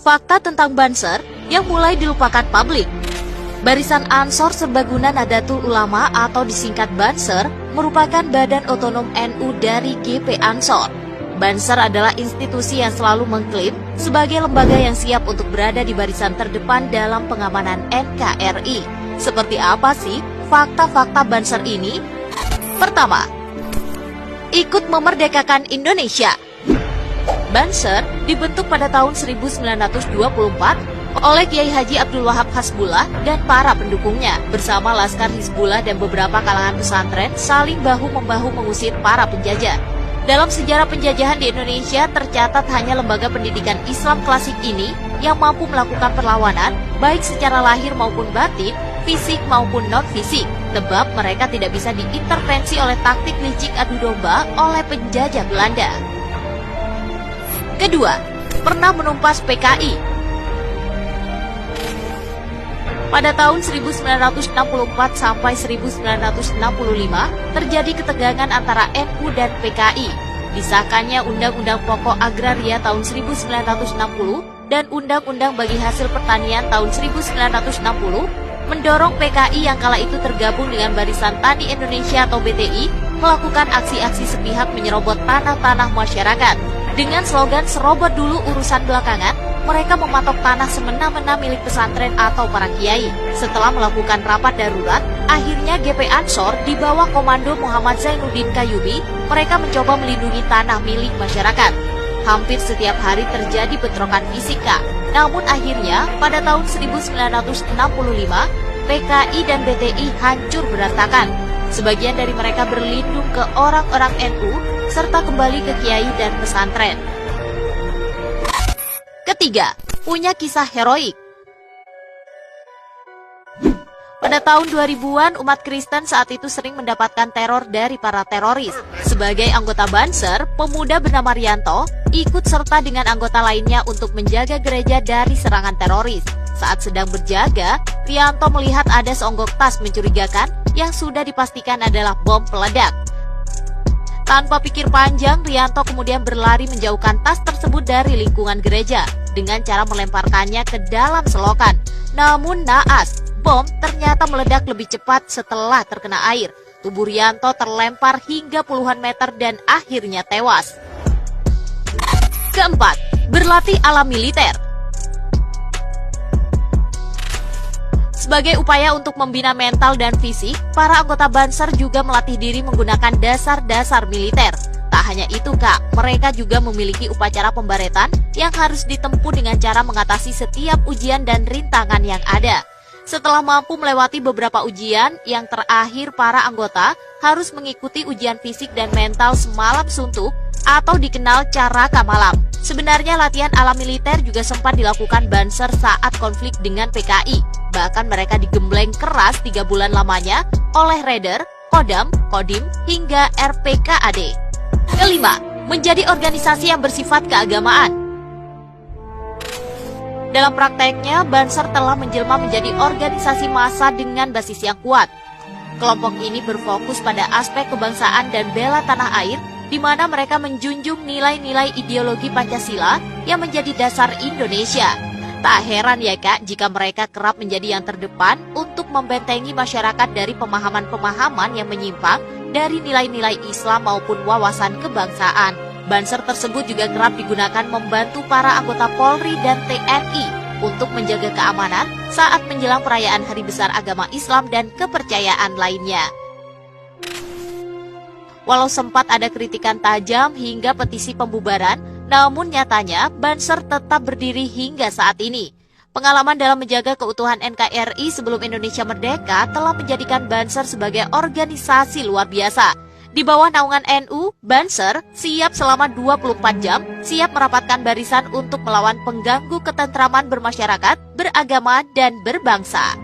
Fakta tentang Banser yang mulai dilupakan publik. Barisan Ansor Serbaguna Nahdlatul Ulama atau disingkat Banser merupakan badan otonom NU dari GP Ansor. Banser adalah institusi yang selalu mengklaim sebagai lembaga yang siap untuk berada di barisan terdepan dalam pengamanan NKRI. Seperti apa sih fakta-fakta Banser ini? Pertama, ikut memerdekakan Indonesia. Banser dibentuk pada tahun 1924 oleh Kiai Haji Abdul Wahab Hasbullah dan para pendukungnya bersama Laskar Hizbullah dan beberapa kalangan pesantren saling bahu-membahu mengusir para penjajah. Dalam sejarah penjajahan di Indonesia tercatat hanya lembaga pendidikan Islam klasik ini yang mampu melakukan perlawanan baik secara lahir maupun batin, fisik maupun non-fisik, sebab mereka tidak bisa diintervensi oleh taktik licik adu domba oleh penjajah Belanda. Kedua, pernah menumpas PKI. Pada tahun 1964 sampai 1965 terjadi ketegangan antara NU dan PKI. Disahkannya Undang-Undang Pokok Agraria tahun 1960 dan Undang-Undang Bagi Hasil Pertanian tahun 1960 mendorong PKI yang kala itu tergabung dengan Barisan Tani Indonesia atau BTI melakukan aksi-aksi sepihak menyerobot tanah-tanah masyarakat. Dengan slogan serobot dulu urusan belakangan, mereka mematok tanah semena-mena milik pesantren atau para kiai. Setelah melakukan rapat darurat, akhirnya GP Ansor di bawah komando Muhammad Zainuddin Qayyubi, mereka mencoba melindungi tanah milik masyarakat. Hampir setiap hari terjadi bentrokan fisika. Namun akhirnya pada tahun 1965, PKI dan BTI hancur berantakan. Sebagian dari mereka berlindung ke orang-orang NU serta kembali ke kiai dan pesantren. Ketiga, punya kisah heroik. Pada tahun 2000-an, umat Kristen saat itu sering mendapatkan teror dari para teroris. Sebagai anggota Banser, pemuda bernama Rianto ikut serta dengan anggota lainnya untuk menjaga gereja dari serangan teroris. Saat sedang berjaga, Rianto melihat ada seonggok tas mencurigakan yang sudah dipastikan adalah bom peledak. Tanpa pikir panjang, Rianto kemudian berlari menjauhkan tas tersebut dari lingkungan gereja dengan cara melemparkannya ke dalam selokan. Namun naas, bom ternyata meledak lebih cepat setelah terkena air. Tubuh Rianto terlempar hingga puluhan meter dan akhirnya tewas. Keempat, berlatih ala militer. Sebagai upaya untuk membina mental dan fisik, para anggota Banser juga melatih diri menggunakan dasar-dasar militer. Tak hanya itu, Kak, mereka juga memiliki upacara pembaretan yang harus ditempuh dengan cara mengatasi setiap ujian dan rintangan yang ada. Setelah mampu melewati beberapa ujian, yang terakhir para anggota harus mengikuti ujian fisik dan mental semalam suntuk atau dikenal Caraka Malam. Sebenarnya latihan ala militer juga sempat dilakukan Banser saat konflik dengan PKI. Bahkan mereka digembleng keras 3 bulan lamanya oleh Raider, Kodam, Kodim, hingga RPKAD. Kelima, menjadi organisasi yang bersifat keagamaan. Dalam prakteknya, Banser telah menjelma menjadi organisasi massa dengan basis yang kuat. Kelompok ini berfokus pada aspek kebangsaan dan bela tanah air, di mana mereka menjunjung nilai-nilai ideologi Pancasila yang menjadi dasar Indonesia. Tak heran ya Kak, jika mereka kerap menjadi yang terdepan untuk membentengi masyarakat dari pemahaman-pemahaman yang menyimpang dari nilai-nilai Islam maupun wawasan kebangsaan. Banser tersebut juga kerap digunakan membantu para anggota Polri dan TNI untuk menjaga keamanan saat menjelang perayaan Hari Besar Agama Islam dan kepercayaan lainnya. Walau sempat ada kritikan tajam hingga petisi pembubaran, namun nyatanya Banser tetap berdiri hingga saat ini. Pengalaman dalam menjaga keutuhan NKRI sebelum Indonesia merdeka telah menjadikan Banser sebagai organisasi luar biasa. Di bawah naungan NU, Banser siap selama 24 jam, siap merapatkan barisan untuk melawan pengganggu ketentraman bermasyarakat, beragama, dan berbangsa.